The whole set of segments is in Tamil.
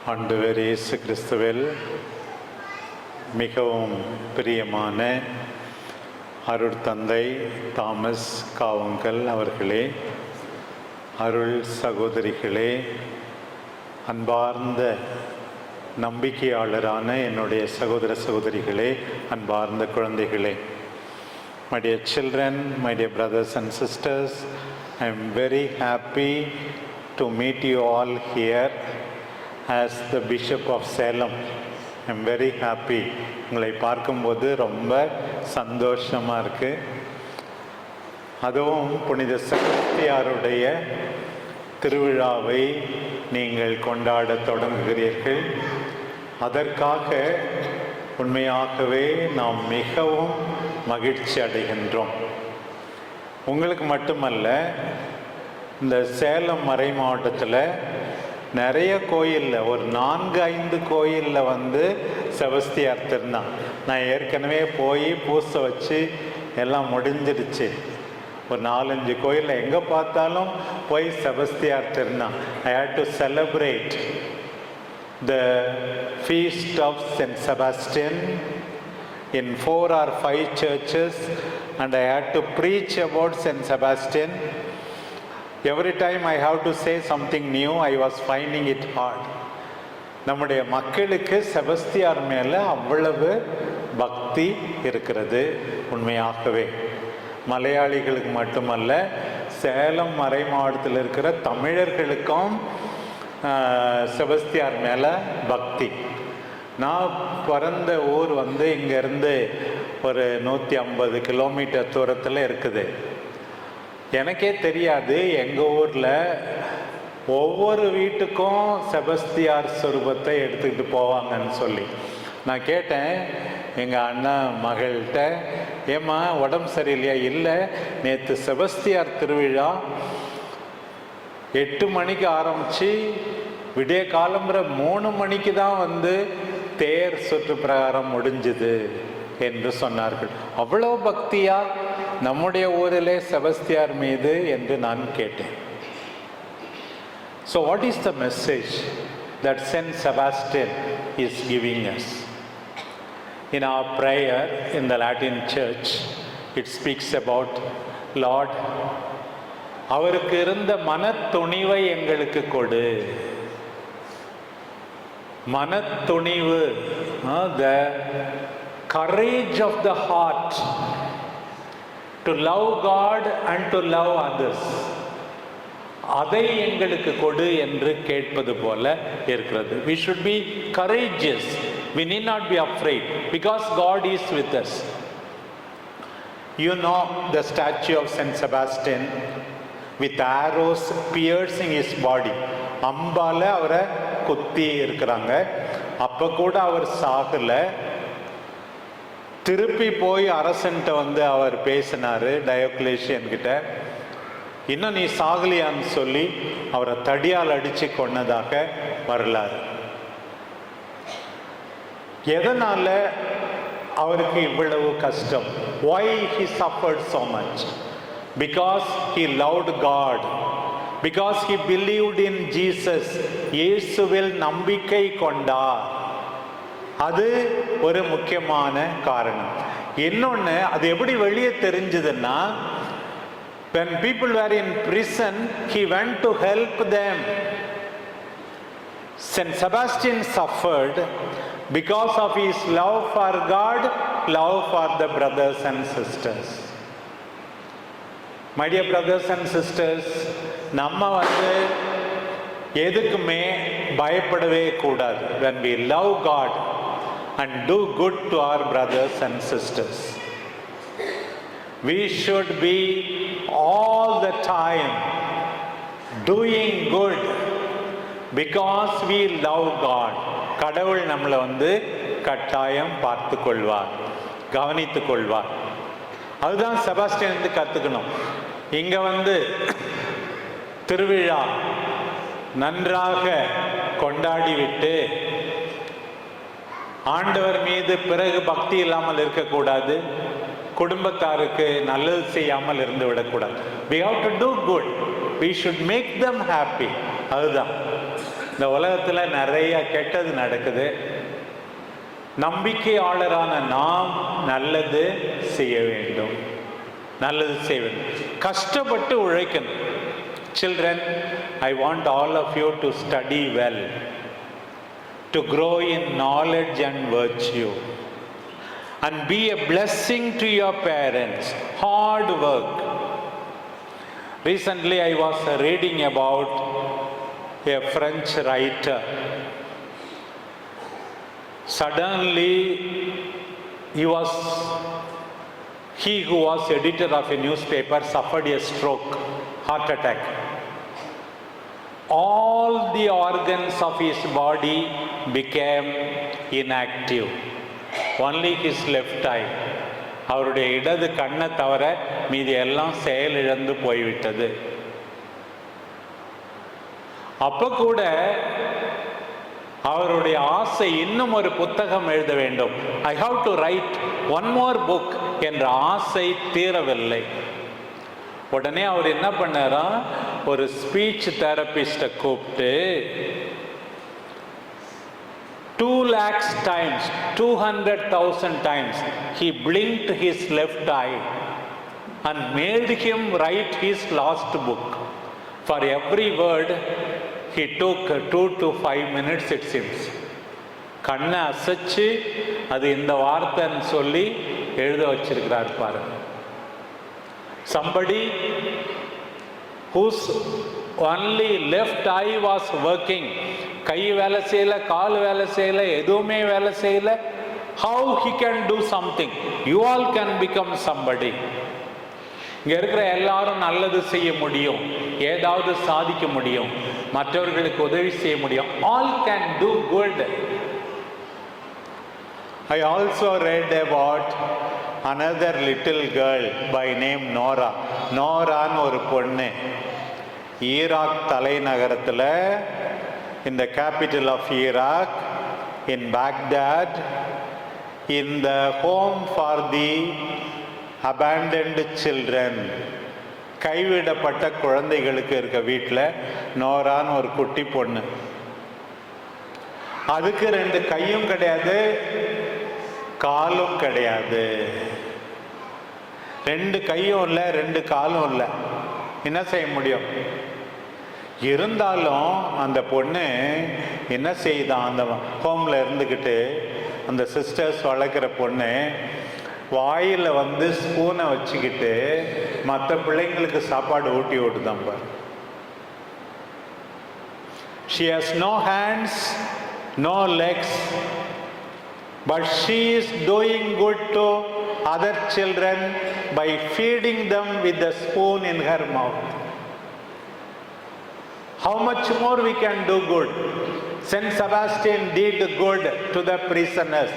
ஆண்டவர் இயேசு கிறிஸ்துவில் மிகவும் பிரியமான அருட்தந்தை தாமஸ் காவுங்கல் அவர்களே, அருள் சகோதரிகளே, அன்பார்ந்த நம்பிக்கையாளரான என்னுடைய சகோதர சகோதரிகளே, அன்பார்ந்த குழந்தைகளே, my dear children, my dear brothers and sisters, I am very happy to meet you all here as the Bishop of Salem. I am very happy. உங்களை பார்க்கும்போது ரொம்ப சந்தோஷமாக இருக்குது. அதுவும் புனித செபஸ்தியாருடைய திருவிழாவை நீங்கள் கொண்டாட தொடங்குகிறீர்கள். அதற்காக உண்மையாகவே நாம் மிகவும் மகிழ்ச்சி அடைகின்றோம். உங்களுக்கு மட்டுமல்ல, இந்த சேலம் மறை மாவட்டத்தில் நிறைய கோயிலில், ஒரு 4-5 கோயிலில் செபஸ்தியார் திருநாள். நான் ஏற்கனவே போய் பூசை வச்சு எல்லாம் முடிஞ்சிடுச்சு. ஒரு 4-5 கோயிலில் எங்கே பார்த்தாலும் போய் செபஸ்தியார் திருநாள். I had to celebrate the feast of Saint Sebastian in 4 or 5 churches, and I had to preach about Saint Sebastian. Every time I have to say something new, I was finding it hard. நம்முடைய மக்களுக்கு செபஸ்தியார் மேலே அவ்வளவு பக்தி இருக்கிறது. உண்மையாகவே மலையாளிகளுக்கு மட்டுமல்ல, சேலம் மறை மாவட்டத்தில் இருக்கிற தமிழர்களுக்கும் செபஸ்தியார் மேலே பக்தி. நான் பிறந்த ஊர் இங்கேருந்து ஒரு 150 கிலோமீட்டர் தூரத்தில் இருக்குது. எனக்கே தெரியாது எங்கள் ஊரில் ஒவ்வொரு வீட்டுக்கும் செபஸ்தியார் சொரூபத்தை எடுத்துக்கிட்டு போவாங்கன்னு சொல்லி. நான் கேட்டேன் எங்கள் அண்ணன் மகள்கிட்ட, ஏம்மா உடம்பு சரியில்லையா? இல்லை, நேற்று செபஸ்தியார் திருவிழா 8 மணிக்கு ஆரம்பித்து விடிய காலம்புற 3 மணிக்கு தான் தேர் சுற்று பிரகாரம் முடிஞ்சுது என்று சொன்னார்கள். அவ்வளோ பக்தியா நம்முடைய ஊரிலே செபஸ்தியார் மீது என்று நான் கேட்டேன். So what is the message that Saint Sebastian is giving us? In our prayer in the Latin Church, it speaks about Lord, அவருக்கு இருந்த மனத்துணிவை எங்களுக்கு கொடு. மனத்துணிவு, the courage of the heart to love God and to love others, அதை எங்களுக்கு கொடு என்று கேட்பது போல இருக்கிறது. We should be courageous. We need not be afraid because God is with us. You know the statue of Saint Sebastian with arrows piercing his body. அம்பால அவரை குத்தி இருக்கிறாங்க. அப்போ கூட அவர் சாகல. திருப்பி போய் அரசன்ட்ட அவர் பேசினாரு, டயோக்ளேஷியன் கிட்ட. இன்னும் நீ சாகலியான்னு சொல்லி அவரை தடியால் அடிச்சு கொன்னதாக வரலாறு. எதனால அவருக்கு இவ்வளவு கஷ்டம்? Why he suffered so much? Because he loved God. Because he believed in Jesus. இயேசுவில் நம்பிக்கை கொண்டார். அது ஒரு முக்கியமான காரணம். இன்னொன்று, அது எப்படி வெளியே தெரிஞ்சதுன்னா, when people were in prison, he went to help them. Saint Sebastian suffered because of his love for God, love for the brothers and sisters. My dear brothers and sisters, நம்ம எதுக்குமே பயப்படவே கூடாது. When we love God and do good to our brothers and sisters, we should be all the time doing good because we love God. கடவுள் நம்மளை கட்டாயம் பார்த்து கொள்வார், கவனித்து கொள்வார். அதுதான் செபாஸ்டியன் கற்றுக்கணும். இங்கே திருவிழா நன்றாக கொண்டாடிவிட்டு ஆண்டவர் மீது பிறகு பக்தி இல்லாமல் இருக்கக்கூடாது. குடும்பத்தாருக்கு நல்லது செய்யாமல் இருந்து விடக்கூடாது. We have to do good. We should make them happy. அதுதான் இந்த உலகத்தில் நிறைய கெட்டது நடக்குது. நம்பிக்கையாளரான நாம் நல்லது செய்ய வேண்டும், நல்லது செய்ய வேண்டும், கஷ்டப்பட்டு உழைக்கணும். Children, I want all of you to study well, to grow in knowledge and virtue, and be a blessing to your parents. Hard work. Recently I was reading about a French writer. Suddenly he who was editor of a newspaper suffered a stroke, heart attack. All the organs of his body became inactive. Only his left eye, அவருடைய இடது கண்ணை தவிர மீதி எல்லாம் செயலிழந்து போய்விட்டது. அப்ப கூட அவருடைய ஆசை இன்னும் ஒரு புத்தகம் எழுத வேண்டும், I have to right one more book என்ற ஆசை தீரவில்லை. உடனே அவர் என்ன பண்ணாரா, ஒரு ஸ்பீச் தெரபிஸ்ட கூப்பிட்டு 200,000 times, 200,000 times he blinked his left eye and made him write his last book. For every word he took 2 to 5 minutes it seems. கண்ணை அசைச்சு அது இந்த வார்த்தைன்னு சொல்லி எழுத வச்சிருக்கிறார் பாருங்க. Somebody whose only left eye was working, கை வேலை செய்யல, கால் வேலை செய்யல, எதுவுமே வேலை செய்யல, how he can do something? You all can become somebody. இங்க இருக்கிற எல்லாரும் நல்லது செய்ய முடியும், ஏதாவது சாதிக்க முடியும், மற்றவர்களுக்கு உதவி செய்ய முடியும். All can do good. I also read about another little girl by name Nora. நோரான்னு ஒரு பொண்ணு Iraq தலைநகரத்தில், in the capital of Iraq, in Baghdad, in the home for the abandoned children, கைவிடப்பட்ட குழந்தைகளுக்கு இருக்க வீட்டில் நோரான்னு ஒரு குட்டி பொண்ணு. அதுக்கு 2 கையும் கிடையாது, காலும் கிடையாது. 2 கையும் இல்லை, 2 காலும் இல்லை. என்ன செய்ய முடியும்? இருந்தாலும் அந்த பொண்ணு என்ன செய்தான், அந்த ஹோமில் இருந்துக்கிட்டு அந்த சிஸ்டர்ஸ் வளர்க்குற பொண்ணு வாயில் ஸ்பூனை வச்சுக்கிட்டு மற்ற பிள்ளைங்களுக்கு சாப்பாடு ஊட்டி விட்டுதான் பாரு. She has no hands, no legs, but she is doing good to other children by feeding them with the spoon in her mouth. How much more we can do good? Saint Sebastian did good to the prisoners.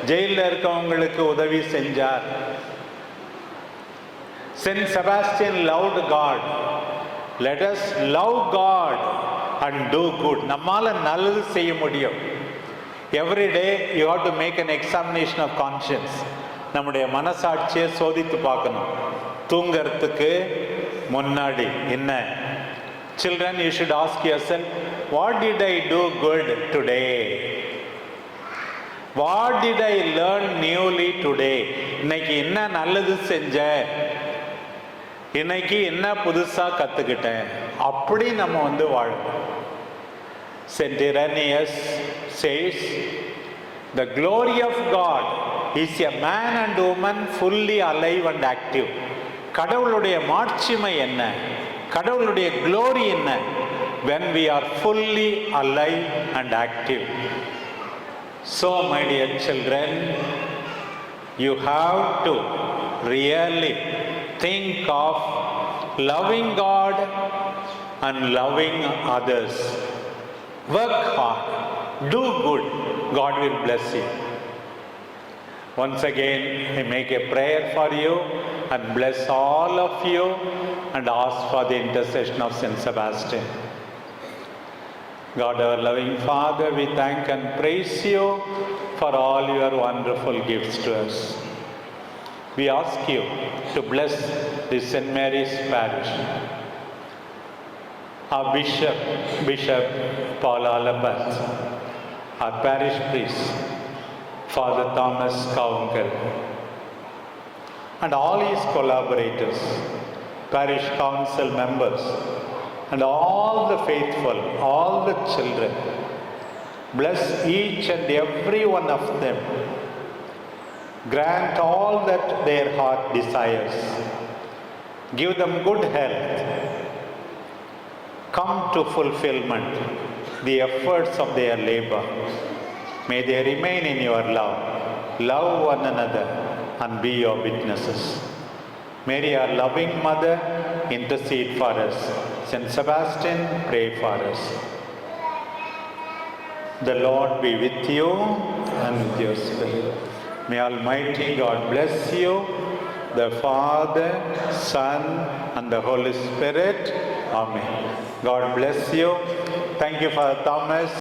ஜெயிலில் இருக்கவங்களுக்கு உதவி செஞ்சார். Saint Sebastian loved God. Let us love God and do good. நம்மால நல்லது செய்ய முடியும். Every day you have to make an examination of conscience. நம்முடைய மனசாட்சியை சோதித்து பார்க்கணும். தூங்கிறதுக்கு முன்னாடி என்ன? Children, you should ask yourself, what did I do good today? What did I learn newly today? இன்னைக்கு என்ன நல்லது செஞ்சேன், இன்னைக்கு என்ன புதுசா கத்துக்கிட்டேன், அப்படி நம்ம வாழணும். Saint Irenaeus says, the glory of God is a man and woman fully alive and active. கடவுளுடைய மாட்சிமை என்ன, கடவுளுடைய glory என்ன? When we are fully alive and active. So my dear children, you have to really think of loving God and loving others. Work hard, do good, God will bless you. Once again, I make a prayer for you and bless all of you and ask for the intercession of Saint Sebastian. God, our loving Father, we thank and praise you for all your wonderful gifts to us. We ask you to bless the St. Mary's Parish. our Bishop Paul Alabat, our parish priest, Father Thomas Kaungal, and all his collaborators, parish council members, and all the faithful, all the children. Bless each and every one of them. Grant all that their heart desires. Give them good health. Come to fulfillment the efforts of their labor. May they remain in your love. Love one another and be your witnesses. Mary, our loving mother, intercede for us. Saint Sebastian, pray for us. The Lord be with you and with your spirit. May Almighty God bless you, the Father, Son, and the Holy Spirit. Amen. God bless you. Thank you, Father Thomas.